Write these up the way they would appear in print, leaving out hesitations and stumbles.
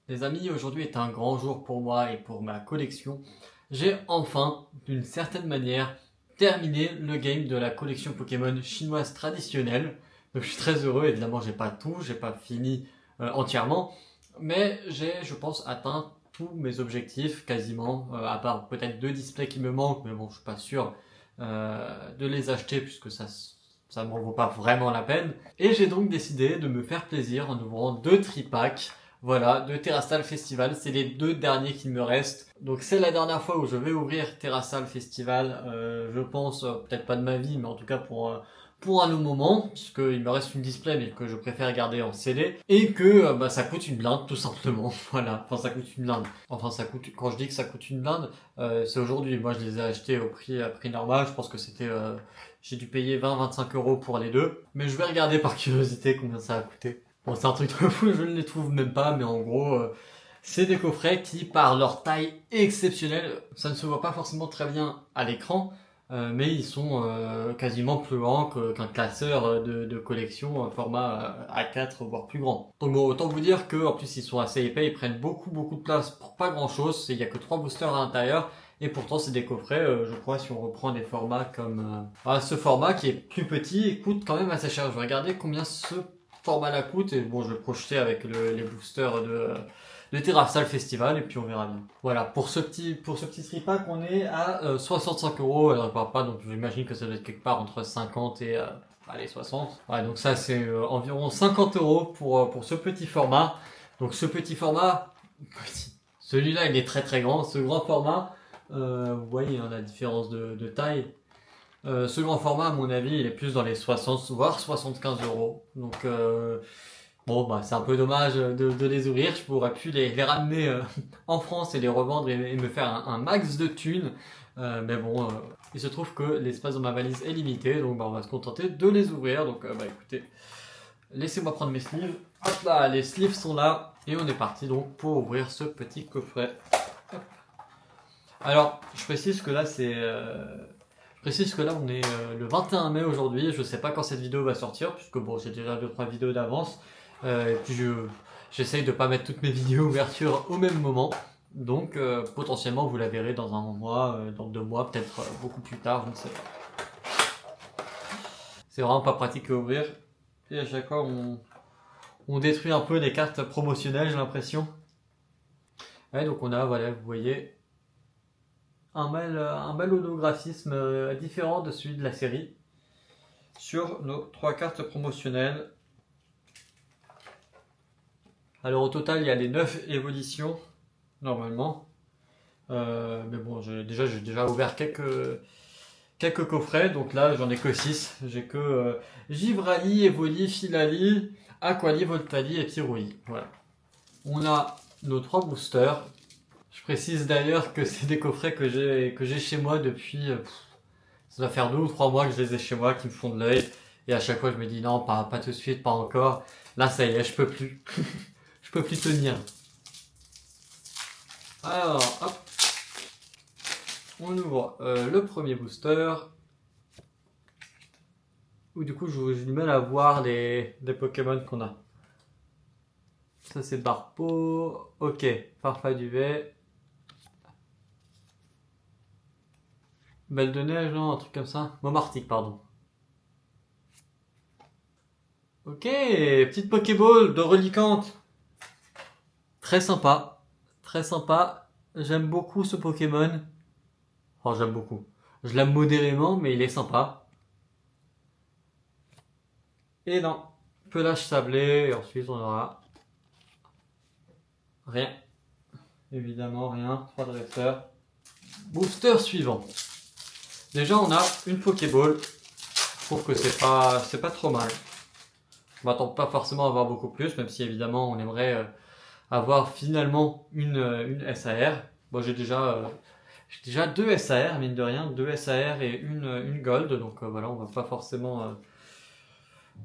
Les amis, aujourd'hui est un grand jour pour moi et pour ma collection. J'ai enfin, d'une certaine manière, terminé le game de la collection Pokémon chinoise traditionnelle. Donc je suis très heureux, évidemment j'ai pas tout, j'ai pas fini entièrement, mais j'ai, je pense, atteint tous mes objectifs quasiment, à part peut-être 2 displays qui me manquent, mais bon je suis pas sûr de les acheter puisque ça m'en vaut pas vraiment la peine. Et j'ai donc décidé de me faire plaisir en ouvrant 2 tripacks. Voilà, de Terrastal Festival, c'est les 2 derniers qui me restent. Donc c'est la dernière fois où je vais ouvrir Terrastal Festival, je pense, peut-être pas de ma vie, mais en tout cas pour un long moment, puisqu'il me reste une display mais que je préfère garder en CD, et que ça coûte une blinde tout simplement, voilà, enfin ça coûte une blinde, enfin ça coûte, quand je dis que ça coûte une blinde, c'est aujourd'hui, moi je les ai achetés au prix normal, je pense que c'était, j'ai dû payer 20-25 euros pour les deux, mais je vais regarder par curiosité combien ça a coûté. Bon, c'est un truc de fou, je ne les trouve même pas, mais en gros, c'est des coffrets qui, par leur taille exceptionnelle, ça ne se voit pas forcément très bien à l'écran, mais ils sont quasiment plus grands qu'un classeur de collection format A4, voire plus grand. Donc bon, autant vous dire que en plus ils sont assez épais, ils prennent beaucoup de place pour pas grand chose, il y a que 3 boosters à l'intérieur, et pourtant c'est des coffrets, je crois, si on reprend des formats comme ce format qui est plus petit et coûte quand même assez cher. Je vais regarder combien ce format la coûte, et bon je vais le projeter avec les boosters de Terrastal Festival et puis on verra bien. Voilà, pour ce petit tripack on est à 65 euros, elle repart pas, donc j'imagine que ça doit être quelque part entre 50 et allez 60. Ouais, donc ça c'est environ 50 euros pour ce petit format. Donc ce petit format, celui-là il est très grand, ce grand format, vous voyez hein, la différence de taille. Ce grand format, à mon avis, il est plus dans les 60 voire 75 euros. Donc, bon, bah, c'est un peu dommage de les ouvrir. Je pourrais plus les ramener en France et les revendre et me faire un max de thunes. Mais bon, il se trouve que l'espace dans ma valise est limité. Donc, bah, on va se contenter de les ouvrir. Donc, bah, écoutez, laissez-moi prendre mes sleeves. Hop là, les sleeves sont là. Et on est parti donc pour ouvrir ce petit coffret. Hop. Alors, je précise que là, je précise que là on est le 21 mai aujourd'hui, je sais pas quand cette vidéo va sortir, puisque bon j'ai déjà 2-3 vidéos d'avance, et puis j'essaye de pas mettre toutes mes vidéos ouverture au même moment, donc potentiellement vous la verrez dans un mois, dans 2 mois, peut-être beaucoup plus tard, je ne sais pas. C'est vraiment pas pratique à ouvrir, et à chaque fois on détruit un peu les cartes promotionnelles j'ai l'impression. Ouais, donc on a, voilà, vous voyez, un bel holographisme différent de celui de la série sur nos 3 cartes promotionnelles. Alors au total, il y a les 9 évolutions normalement. Mais bon, j'ai déjà ouvert quelques coffrets, donc là j'en ai que 6. J'ai que Givrali, Evoli, Filali, Aquali, Voltali et Pyrouille. Voilà. On a nos 3 boosters. Je précise d'ailleurs que c'est des coffrets que j'ai chez moi depuis. Ça doit faire 2 ou 3 mois que je les ai chez moi, qui me font de l'œil. Et à chaque fois, je me dis non, pas tout de suite, pas encore. Là, ça y est, je peux plus. Je peux plus tenir. Alors, hop. On ouvre le premier booster. Où du coup, j'ai du mal à voir les Pokémon qu'on a. Ça, c'est Barpo. Ok, Farfaduvet. Belle de neige, non, un truc comme ça. Momartic, pardon. Ok, petite Pokéball de reliquante. Très sympa. Très sympa. J'aime beaucoup ce Pokémon. Enfin, j'aime beaucoup. Je l'aime modérément, mais il est sympa. Et non. Pelage sablé. Et ensuite, on aura rien. Évidemment, rien. 3 dresseurs. Booster suivant. Déjà, on a une Pokéball. Je trouve que c'est pas trop mal. Je m'attends pas forcément à avoir beaucoup plus, même si évidemment, on aimerait avoir finalement une SAR. Bon, j'ai déjà 2 SAR, mine de rien, 2 SAR et une Gold, donc voilà, on va pas forcément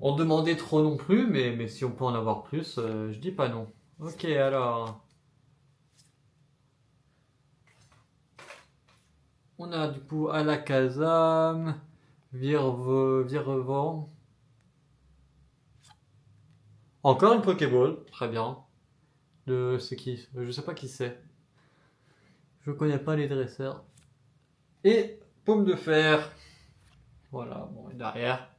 en demander trop non plus, mais si on peut en avoir plus, je dis pas non. Ok, alors, on a du coup Alakazam, Virevent, encore une Pokéball, très bien. C'est qui? Je sais pas qui c'est. Je connais pas les dresseurs. Et pomme de fer. Voilà, bon, et derrière,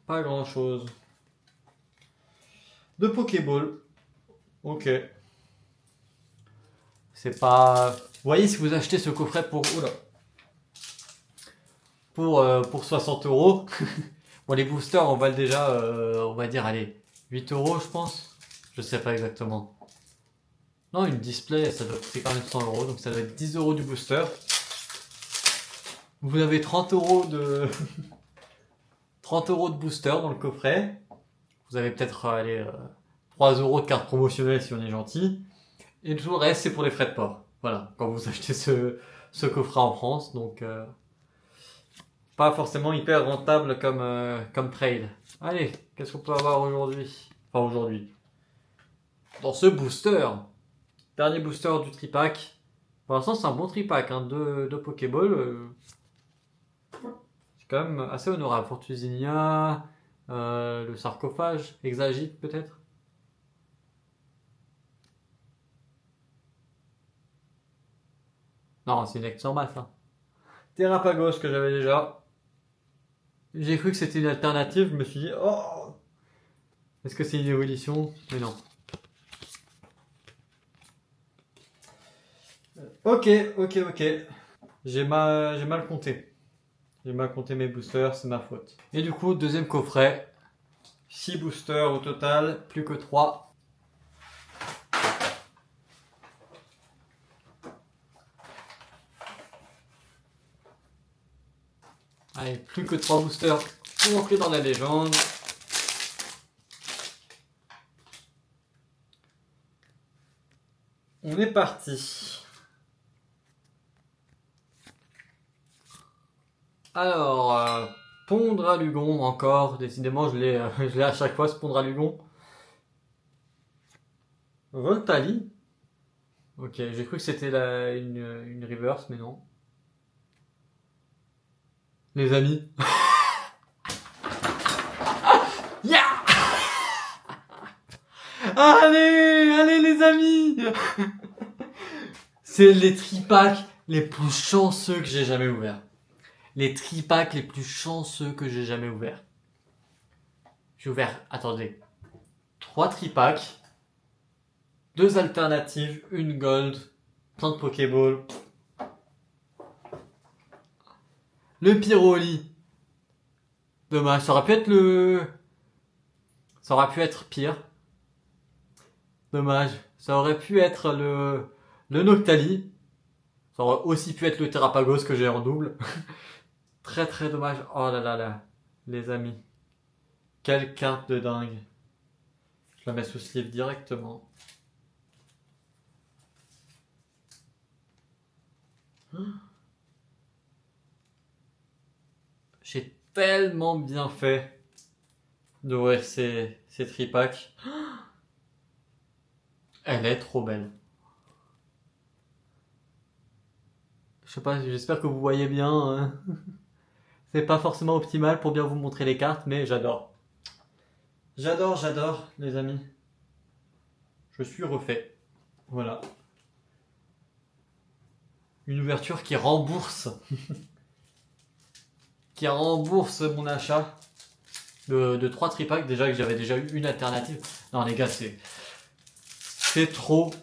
pas grand chose. De Pokéball. Ok. C'est pas. Vous voyez, si vous achetez ce coffret pour. Oula. Pour 60 euros. Bon, les boosters, on va déjà. On va dire, allez, 8 euros, je pense. Je sais pas exactement. Non, une display, ça doit coûter quand même 100 euros. Donc ça doit être 10 euros du booster. Vous avez 30 euros de. 30 euros de booster dans le coffret. Vous avez peut-être 3 euros de carte promotionnelle si on est gentil. Et tout le reste, c'est pour les frais de port. Voilà, quand vous achetez ce coffret en France. Donc, pas forcément hyper rentable comme trade. Allez, qu'est-ce qu'on peut avoir aujourd'hui? Enfin, aujourd'hui. Dans ce booster. Dernier booster du tripack. Pour l'instant, c'est un bon tripack hein, de Pokéball. C'est quand même assez honorable. Fortusinia, le sarcophage, Exagite peut-être. Non, c'est une acte normale ça. Terrapagos que j'avais déjà. J'ai cru que c'était une alternative, je me suis dit, oh, est-ce que c'est une évolution? Mais non. Ok. J'ai mal compté. J'ai mal compté mes boosters, c'est ma faute. Et du coup, deuxième coffret. 6 boosters au total, plus que 3. Allez, plus que 3 boosters pour entrer dans la légende. On est parti. Alors, Pondralugon encore. Décidément, je l'ai à chaque fois, ce Pondralugon. Voltali. Ok, j'ai cru que c'était une reverse, mais non. Les amis. Yeah! Allez les amis! C'est les tripacks les plus chanceux que j'ai jamais ouverts. Les tripacks les plus chanceux que j'ai jamais ouverts. J'ai ouvert, attendez, 3 tripacks, 2 alternatives, une gold, plein de Pokéball. Le Pyroli. Dommage, ça aurait pu être Ça aurait pu être pire. Dommage. Ça aurait pu être le Noctali. Ça aurait aussi pu être le Terrapagos que j'ai en double. Très très dommage. Oh là là là. Les amis. Quelle carte de dingue. Je la mets sous sleeve directement. J'ai tellement bien fait d'ouvrir ces tripacks. Elle est trop belle. Je sais pas, j'espère que vous voyez bien. Hein. C'est pas forcément optimal pour bien vous montrer les cartes, mais j'adore. J'adore, les amis. Je suis refait. Voilà. Une ouverture qui rembourse. Qui rembourse mon achat de 3 tripacks. Déjà que j'avais déjà eu une alternative. Non, les gars, c'est trop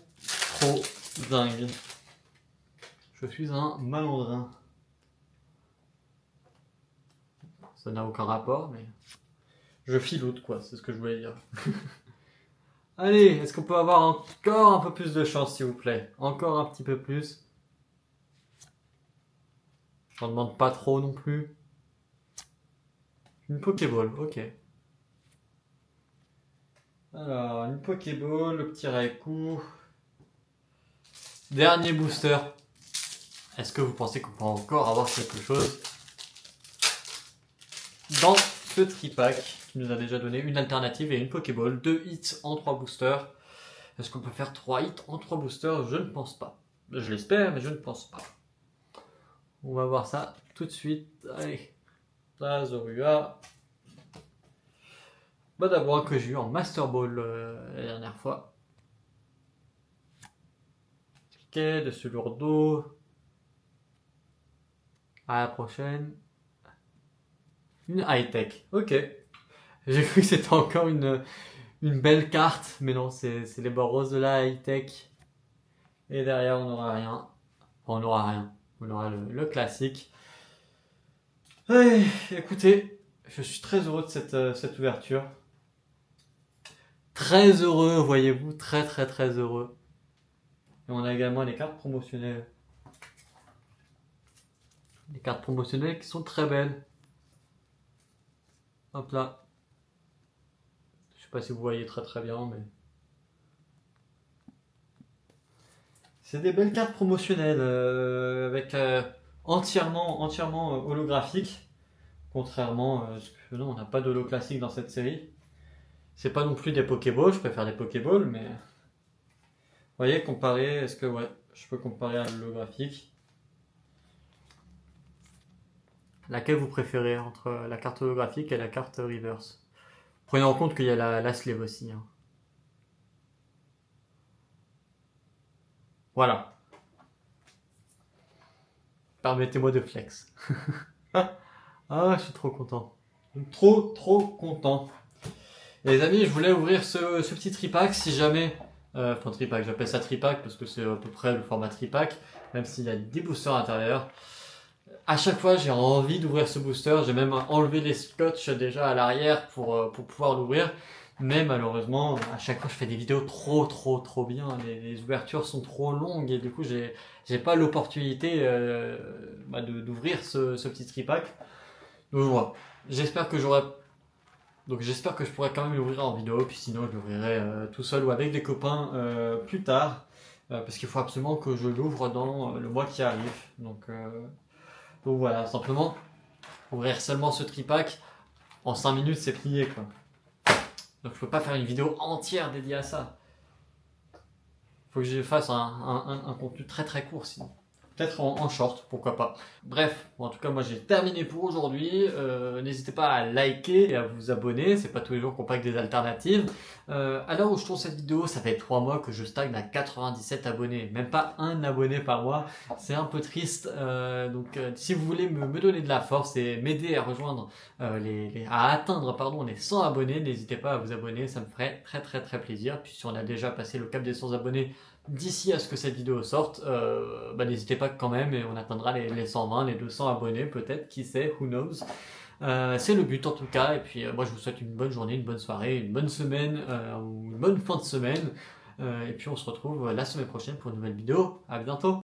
dingue. Je suis un malandrin. Ça n'a aucun rapport, mais je filoute quoi, c'est ce que je voulais dire. Allez, est-ce qu'on peut avoir encore un peu plus de chance, s'il vous plaît? Encore un petit peu plus. J'en demande pas trop non plus. Une Pokéball, ok. Alors, une Pokéball, le petit Raikou. Dernier booster. Est-ce que vous pensez qu'on peut encore avoir quelque chose dans ce tripack qui nous a déjà donné une alternative et une Pokéball, 2 hits en 3 boosters? Est-ce qu'on peut faire 3 hits en 3 boosters? Je ne pense pas. Je l'espère, mais je ne pense pas. On va voir ça tout de suite. Allez, Zorua. D'abord que j'ai eu en Master Ball la dernière fois. Ok, de ce lourdeau. À la prochaine. Une high-tech. Ok. J'ai cru que c'était encore une belle carte, mais non, c'est les bords roses de la high-tech. Et derrière, on n'aura rien. Enfin, on n'aura rien. On aura le classique. Ouais, écoutez, je suis très heureux de cette ouverture. Très heureux, voyez-vous, très très très heureux. Et on a également les cartes promotionnelles. Les cartes promotionnelles qui sont très belles. Hop là. Je sais pas si vous voyez très très bien, mais... C'est des belles cartes promotionnelles avec entièrement holographiques. Contrairement à ce que non, on n'a pas d'holo classique dans cette série. C'est pas non plus des Pokéballs, je préfère des Pokéballs, mais... Vous voyez, comparer, est-ce que ouais, je peux comparer à l'holographique. Laquelle vous préférez entre la carte holographique et la carte reverse? Prenez en compte qu'il y a la sleeve aussi. Hein. Voilà. Permettez-moi de flex. Ah, je suis trop content. Trop content. Et les amis, je voulais ouvrir ce petit tripack si jamais... Enfin tripack, j'appelle ça tripack parce que c'est à peu près le format tripack, même s'il y a 10 boosters à l'intérieur. À chaque fois, j'ai envie d'ouvrir ce booster. J'ai même enlevé les scotch déjà à l'arrière pour pouvoir l'ouvrir. Mais malheureusement, à chaque fois, je fais des vidéos trop bien. Les ouvertures sont trop longues et du coup, j'ai pas l'opportunité d'ouvrir ce petit tripack. Donc voilà. J'espère que j'aurai. Donc j'espère que je pourrai quand même l'ouvrir en vidéo. Puis sinon, je l'ouvrirai tout seul ou avec des copains plus tard. Parce qu'il faut absolument que je l'ouvre dans le mois qui arrive. Donc voilà, simplement, ouvrir seulement ce tripack, en 5 minutes c'est plié quoi. Donc je peux pas faire une vidéo entière dédiée à ça. Faut que je fasse un contenu très court sinon. Peut-être en short, pourquoi pas. Bref, en tout cas moi j'ai terminé pour aujourd'hui. N'hésitez pas à liker et à vous abonner, c'est pas tous les jours qu'on pack des alternatives. À l'heure où je tourne cette vidéo, ça fait 3 mois que je stagne à 97 abonnés. Même pas un abonné par mois, c'est un peu triste. Donc si vous voulez me donner de la force et m'aider à rejoindre, à atteindre les 100 abonnés, n'hésitez pas à vous abonner, ça me ferait très plaisir. Puis si on a déjà passé le cap des 100 abonnés, d'ici à ce que cette vidéo sorte, n'hésitez pas quand même et on atteindra les 120, les 200 abonnés peut-être, qui sait, who knows. C'est le but en tout cas, et puis moi je vous souhaite une bonne journée, une bonne soirée, une bonne semaine, ou une bonne fin de semaine, et puis on se retrouve la semaine prochaine pour une nouvelle vidéo. À bientôt.